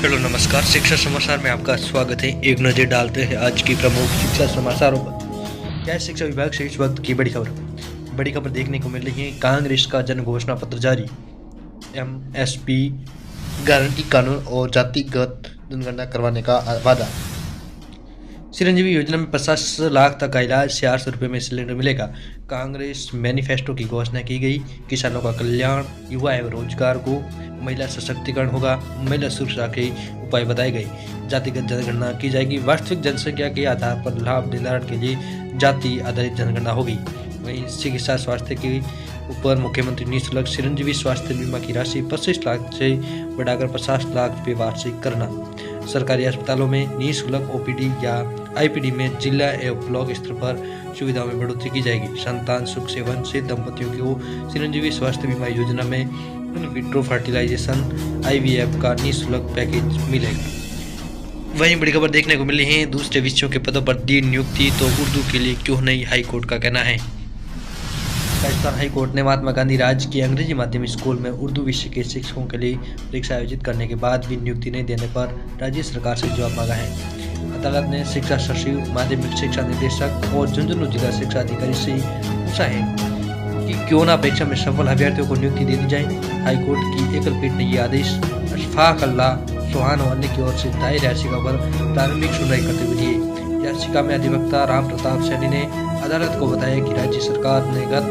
Hello नमस्कार। शिक्षा समाचार में आपका स्वागत है। एक नज़र डालते हैं आज की प्रमुख शिक्षा समाचारों पर। क्या है शिक्षा विभाग से इस वक्त की बड़ी खबर देखने को मिल रही है। कांग्रेस का जन घोषणा पत्र जारी। एमएसपी गारंटी कानून और जातिगत जनगणना करवाने का वादा। चिरंजीवी योजना में 50 लाख तक का इलाज, 400 रुपये में सिलेंडर मिलेगा। कांग्रेस मैनिफेस्टो की घोषणा की गई। किसानों का कल्याण, युवा एवं रोजगार को, महिला सशक्तिकरण होगा, महिला सुरक्षा के उपाय बताए गए। जातिगत जनगणना की जाएगी। वास्तविक जनसंख्या के आधार पर लाभ निर्धारण के लिए जाति आधारित जनगणना होगी। वहीं चिकित्सा स्वास्थ्य के ऊपर मुख्यमंत्री निःशुल्क चिरंजीवी स्वास्थ्य बीमा की राशि 25 लाख से बढ़ाकर 50 लाख रुपये वार्षिक करना। सरकारी अस्पतालों में निःशुल्क ओपीडी या आईपीडी में जिला एवं ब्लॉक स्तर पर सुविधाओं में बढ़ोतरी की जाएगी। संतान सुख सेवनशील दंपतियों को चिरंजीवी स्वास्थ्य बीमा योजना में इन विट्रो फर्टिलाइजेशन आईवीएफ का निःशुल्क पैकेज मिलेगा। वहीं बड़ी खबर देखने को मिली है। दूसरे विषयों के पदों पर दी नियुक्ति तो उर्दू के लिए क्यों नहीं, हाईकोर्ट का कहना है। राजस्थान हाईकोर्ट ने महात्मा गांधी राजकीय अंग्रेजी माध्यम स्कूल में उर्दू विषय के शिक्षकों के लिए परीक्षा आयोजित करने के बाद भी नियुक्ति नहीं देने पर राज्य सरकार से जवाब मांगा है। अदालत ने शिक्षा सचिव, माध्यमिक शिक्षा निदेशक और झुंझुनू जिला शिक्षा अधिकारी से पूछा है कि क्यों न परीक्षा में सफल अभ्यर्थियों को नियुक्ति दे दी जाए। हाईकोर्ट की एकल पीठ ने यह आदेश अशफाक अल्लाह चौहान और अन्य की ओर से दायर याचिका पर प्रारंभिक सुनवाई करते हुए दिए। याचिका में अधिवक्ता राम प्रताप सैनी ने अदालत को बताया कि राज्य सरकार ने गत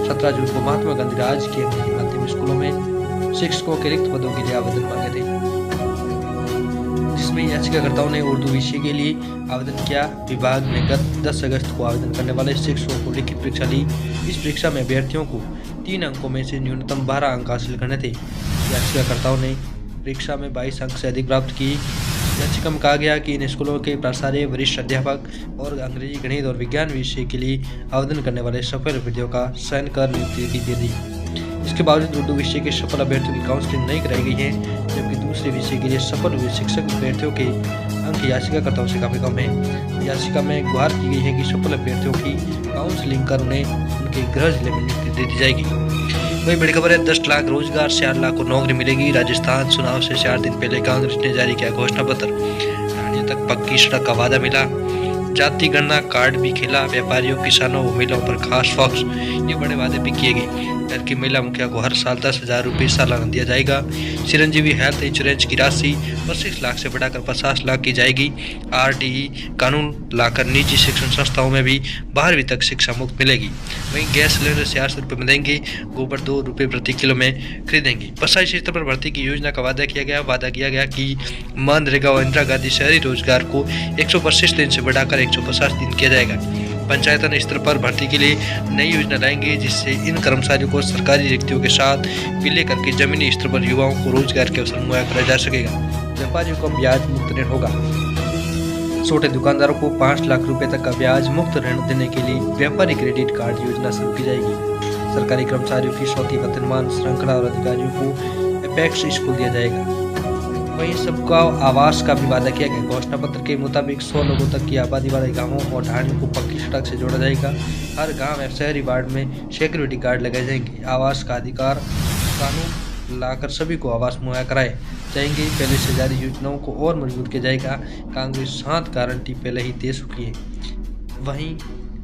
17 जून को महात्मा गांधी राजकीय अंग्रेजी माध्यम स्कूलों में शिक्षकों के रिक्त पदों के लिए आवेदन मांगे थे, जिसमें याचिकाकर्ताओं ने उर्दू विषय के लिए आवेदन किया। विभाग ने गत 10 अगस्त को आवेदन करने वाले शिक्षकों को लिखित परीक्षा ली। इस परीक्षा में अभ्यर्थियों को 3 अंकों में से न्यूनतम 12 अंक हासिल करने थे। याचिकाकर्ताओं ने परीक्षा में 22 अंक से अधिक प्राप्त किए। याचिका में कहा गया कि इन स्कूलों के प्राचार्य, वरिष्ठ अध्यापक और अंग्रेजी, गणित और विज्ञान विषय के लिए आवेदन करने वाले सफल अभ्यर्थियों का चयन कर नियुक्ति दे दी। इसके बावजूद उर्दू विषय के सफल अभ्यर्थियों की काउंसलिंग नहीं कराई गई है, जबकि दूसरे विषय के लिए सफल हुए शिक्षक अभ्यर्थियों के अंक याचिकाकर्ताओं से काफी कम है। याचिका में गुहार की गई है कि सफल अभ्यर्थियों की काउंसलिंग कर उन्हें उनके गृह जिले में नियुक्ति दे दी जाएगी। वही बड़ी खबर है। 10 लाख रोजगार, 4 लाख को नौकरी मिलेगी। राजस्थान चुनाव से 4 दिन पहले कांग्रेस ने जारी किया घोषणा पत्र। रानियों तक पक्की सड़क का वादा मिला। जाति गणना कार्ड भी खेला। व्यापारियों, किसानों व महिलाओं पर खास फोकस। ये बड़े वादे भी किए गए। घर की महिला मुखिया को हर साल 10,000 रुपये सालाना दिया जाएगा। चिरंजीवी हेल्थ इंश्योरेंस की राशि 25 लाख से बढ़ाकर 50 लाख की जाएगी। आरटीई कानून लाकर निजी शिक्षण संस्थाओं में भी 12वीं तक शिक्षा मुफ्त मिलेगी। वहीं गैस सिलेंडर 400 रुपये में देंगे। गोबर 2 रुपये प्रति किलो में खरीदेंगे। पंचायत स्तर पर भर्ती की योजना का वादा किया गया कि मनरेगा और इंदिरा गांधी शहरी रोजगार को 125 दिन से बढ़ाकर 150 दिन किया जाएगा। पंचायतन स्तर पर भर्ती के लिए नई योजना लाएंगे, जिससे इन कर्मचारियों को सरकारी रिक्तियों के साथ विलय करके जमीनी स्तर पर युवाओं को रोजगार के अवसर मुहैया कराया जा सकेगा। व्यापारियों को ब्याज मुक्त ऋण होगा। छोटे दुकानदारों को 5 लाख रुपए तक का ब्याज मुक्त ऋण देने के लिए व्यापारी क्रेडिट कार्ड योजना शुरू की जाएगी। सरकारी कर्मचारियों की चौथी वेतनमान श्रृंखला और अधिकारियों को अपेक्स स्कूल दिया जाएगा। वहीं सबका आवास का भी वादा किया गया। घोषणा पत्र के मुताबिक 100 लोगों तक की आबादी वाले गांवों और ढाणियों को पक्की सड़क से जोड़ा जाएगा। हर गांव या शहरी वार्ड में सिक्योरिटी गार्ड लगाए जाएंगे। आवास का अधिकार कानून लाकर सभी को आवास मुहैया कराए जाएंगे। पहले से जारी योजनाओं को और मजबूत किया जाएगा। कांग्रेस 7 गारंटी पहले ही दे चुकी है। वहीं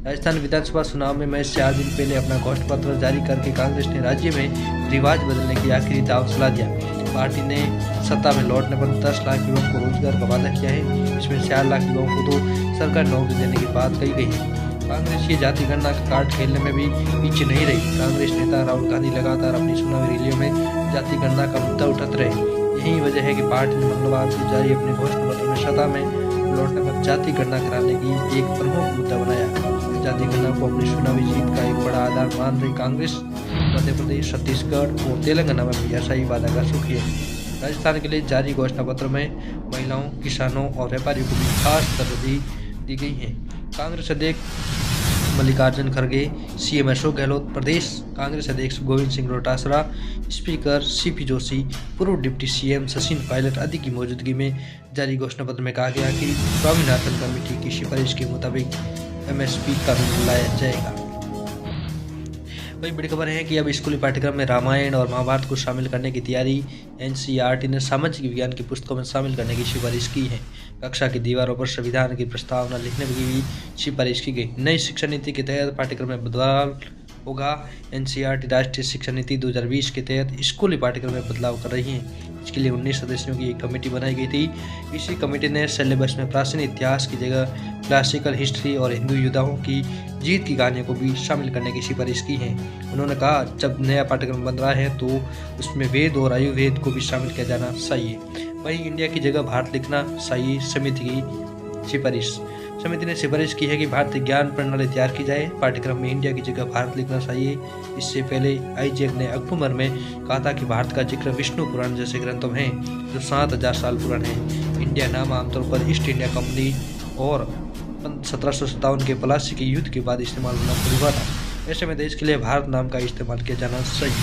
राजस्थान विधानसभा चुनाव में महज 4 दिन पहले अपना घोषणा पत्र जारी करके कांग्रेस ने राज्य में रिवाज बदलने की आखिरी दाव चला दिया। पार्टी ने सत्ता में लौटने पर 10 लाख युवाओं को रोजगार का वादा किया है। इसमें 4 लाख युवाओं को तो सरकारी नौकरी देने की बात कही गई है। कांग्रेस की जाति गणना का कार्ड खेलने में भी पीछे नहीं रही। कांग्रेस नेता राहुल गांधी लगातार अपनी चुनावी रैलियों में जाति गणना का मुद्दा उठाते रहे। यही वजह है कि पार्टी ने मंगलवार को जारी अपने घोषणा पत्र में सत्ता में लौटने पर जाति गणना कराने की एक प्रमुख मुद्दा बनाया। जाति गणना को अपनी चुनावी जीत का एक बड़ा आधार मान रही कांग्रेस मध्य प्रदेश, छत्तीसगढ़ और तेलंगाना में भी ऐसा ही वादा कर चुकी है। राजस्थान के लिए जारी घोषणा पत्र में महिलाओं, किसानों और व्यापारियों को भी खास तरजीह दी गई है। कांग्रेस अध्यक्ष मल्लिकार्जुन खड़गे, सीएम अशोक गहलोत, प्रदेश कांग्रेस अध्यक्ष गोविंद सिंह डोटासरा, स्पीकर सीपी जोशी, पूर्व डिप्टी सीएम सचिन पायलट आदि की मौजूदगी में जारी घोषणा पत्र में कहा गया कि स्वामीनाथन कमेटी की सिफारिश के मुताबिक एमएसपी कानून लाया जाएगा। वही बड़ी खबर है कि अब स्कूली पाठ्यक्रम में रामायण और महाभारत को शामिल करने की तैयारी। एनसीईआरटी ने सामाजिक विज्ञान की पुस्तकों में शामिल करने की सिफारिश की है। कक्षा की दीवारों पर संविधान की प्रस्तावना लिखने की भी सिफारिश की गई। नई शिक्षा नीति के तहत पाठ्यक्रम में बदलाव होगा। एनसीईआरटी राष्ट्रीय शिक्षा नीति 2020 के तहत स्कूली पाठ्यक्रम में बदलाव कर रही है। इसके लिए 19 सदस्यों की एक कमेटी बनाई गई थी। इसी कमेटी ने सिलेबस में प्राचीन इतिहास की जगह क्लासिकल हिस्ट्री और हिंदू योद्धाओं की जीत की कहानियों को भी शामिल करने की सिफारिश की है। उन्होंने कहा, जब नया पाठ्यक्रम बन रहा है तो उसमें वेद और आयुर्वेद को भी शामिल किया जाना चाहिए। वहीं इंडिया की जगह भारत लिखना चाहिए। समिति की सिफारिश। समिति ने सिफारिश की है कि भारतीय ज्ञान प्रणाली तैयार की जाए। पाठ्यक्रम में इंडिया की जगह भारत लिखना चाहिए। इससे पहले आईजेक ने अक्टूबर में कहा था कि भारत का जिक्र विष्णु पुराण जैसे ग्रंथों में है जो 7000 साल पुराने हैं। इंडिया नाम आमतौर पर ईस्ट इंडिया कंपनी और 1757 के प्लासी के युद्ध के बाद इस्तेमाल होना शुरू हुआ था। ऐसे में देश के लिए भारत नाम का इस्तेमाल किया जाना चाहिए।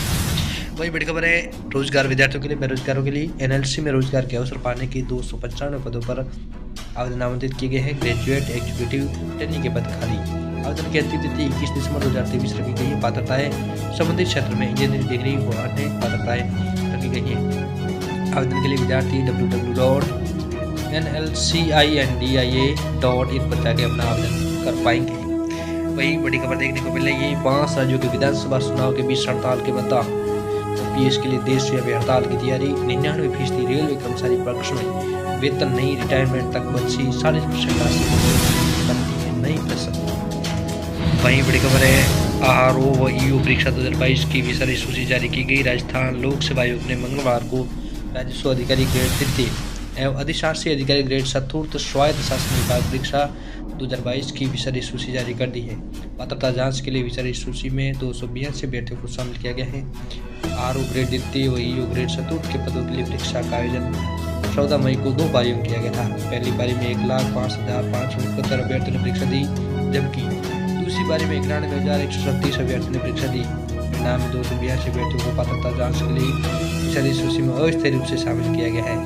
वही बड़ी खबर है रोजगार विद्यार्थियों के लिए, बेरोजगारों के लिए। एनएलसी में रोजगार के अवसर पाने के 295 पदों पर आवेदन आमंत्रित किए गए हैं। ग्रेजुएट एग्जीक्यूटिव ट्रेनिंग के पद खाली। आवेदन की अंतिम तिथि 21 दिसंबर 2023 रखी गई है। पात्रताएं संबंधित क्षेत्र में इंजीनियरिंग डिग्री व अन्य पात्रताएं रखी गई हैं। आवेदन के लिए विद्यार्थी www.nlcindia.in पर जाकर अपना आवेदन कर पाएंगे। वही बड़ी खबर देखने को मिल रही है 5 राज्यों के विधानसभा चुनाव के बीच हड़ताल के बता। पीएस के लिए देशव्यापी हड़ताल की तैयारी। 99% रेलवे कर्मचारी पक्ष में वेतन नहीं, रिटायरमेंट तक बची 40% राशि बनती है नई फसल। वहीं बड़ी खबर है आरओ व ईओ परीक्षा 2022 की विषय सूची जारी की गई। राजस्थान लोक सेवा आयोग ने मंगलवार को राजस्व अधिकारी ग्रेड तृतीय एवं अधिशासी अधिकारी ग्रेड चतुर्थ स्वायत्त शासन विभाग परीक्षा 2022 की विषय सूची जारी कर दी है। पात्रता जांच के लिए विषय सूची में 282 अभ्यर्थियों को शामिल किया गया है। आरओ ग्रेड द्वितीय व ईओ ग्रेड चतुर्थ के पदों के लिए परीक्षा का आयोजन 14 मई को 2 पारियों में किया गया था। पहली पारी में 1,05,571 अभ्यर्थियों ने परीक्षा दी, जबकि दूसरी पारी में 91,136 अभ्यर्थियों ने परीक्षा दी। परिणाम में 282 अभ्यर्थियों को पात्रता जांच के लिए विषय सूची में अस्थायी रूप से शामिल किया गया है।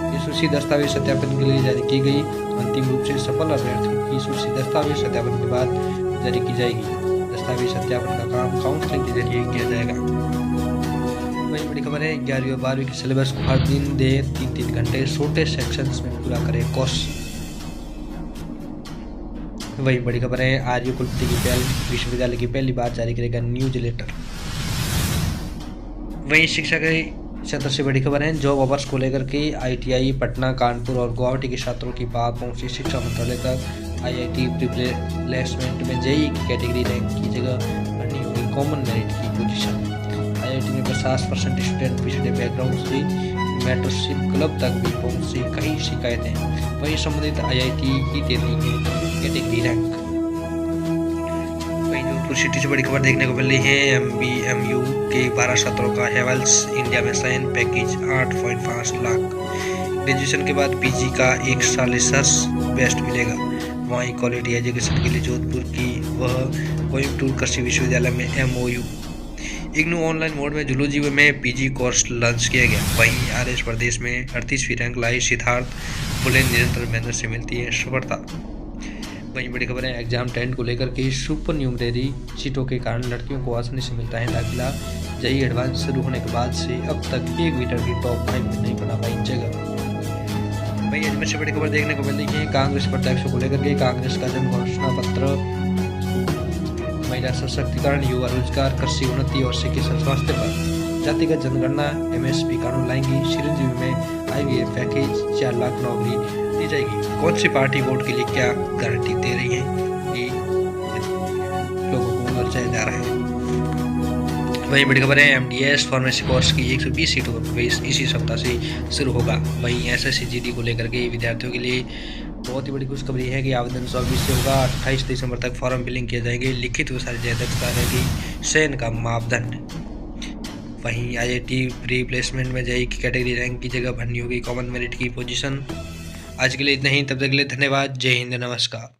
ये सूची दस्तावेज सत्यापन के लिए जारी की गई। अंतिम रूप से सफल अभ्यर्थियों की सूची दस्तावेज सत्यापन के बाद जारी की जाएगी। दस्तावेज सत्यापन का काम काउंसलिंग के जरिए किया जाएगा। वही बड़ी खबर है 11वीं और 12वीं के सिलेबस को हर दिन दे 3-3 घंटे छोटे सेक्शंस में पूरा करें कोर्स। वही बड़ी खबर है आर्य कुलपति की पहल विश्वविद्यालय की पहली बार जारी करेगा न्यूज लेटर। वही शिक्षा के क्षेत्र से बड़ी खबर है जॉब ऑफर्स को लेकर के आईटीआई पटना, कानपुर और गुवाहाटी के छात्रों की बात पहुंची शिक्षा मंत्रालय तक। आईआईटी प्लेसमेंट में जेईई की कैटेगरी रैंक की जगह भरनी होगी कॉमन मेरिट की पोजीशन। आईआईटी में 50% स्टूडेंट पिछड़े बैकग्राउंड से मेंटरशिप क्लब तक भी पहुंची कई शिकायतें। वही संबंधित आईआईटी की दे दी है कैटेगरी रैंक। वही जोधपुर सिटी से बड़ी खबर देखने को मिल रही है एमबीएमयू के 12 छात्रों का हेवल्स इंडिया में साइन पैकेज 8.5 लाख। ग्रेजुएशन के बाद पीजी का 1 साल रिसर्च बेस्ट मिलेगा। वहीं क्वालिटी एजुकेशन के लिए जोधपुर की वह कोयम्बटूर कृषि विश्वविद्यालय में एमओयू। इग्नू ऑनलाइन मोड में जूलॉजी में पीजी कोर्स लॉन्च किया गया। वहीं आरएस प्रदेश में 38वीं रैंक लाई सिद्धार्थ बुलेन निरंतर मेहनत से मिलती है सफलता। वहीं बड़ी खबर है एग्जाम 10 को लेकर के सुपर न्यूमरी सीटों के कारण लड़कियों को आसानी से मिलता है दाखिला। जेईई एडवांस शुरू होने के बाद से अब तक एक मीटर की टॉप 5 में नहीं बना पाई जगह। वहीं अजमेर से बड़ी खबर देखने को मिल रही है कांग्रेस प्रत्याशियों को लेकर के कांग्रेस का जन घोषणा पत्र महिला सशक्तिकरण, युवा रोजगार, कृषि उन्नति और चिकित्सा स्वास्थ्य पर जातिगत जनगणना एमएसपी कानून लाएंगी। चिरंजीवी में आईवीएफ पैकेज 4 लाख नौकरी दी जाएगी। कौन सी पार्टी वोट के लिए क्या गारंटी दे रही है कि लोगों को ललचाया जा रहा है। वहीं बड़ी खबर है एमडीएस फार्मेसी कोर्स की 120 सीटों का प्रवेश इसी सप्ताह से शुरू होगा। वहीं एसएससी जीडी को लेकर के विद्यार्थियों के लिए बहुत ही बड़ी खुशखबरी है कि आवेदन 24 से होगा। 28 दिसंबर तक फॉर्म फिलिंग किए जाएंगे। लिखित व शारीरिक दक्षता रहेगी सेन का मापदंड। वहीं आईआईटी प्री प्लेसमेंट में जेईई की कैटेगरी रैंक की जगह भरनी होगी कॉमन मेरिट की पोजीशन। आज के लिए इतना ही, तब तक के लिए धन्यवाद। जय हिंद, नमस्कार।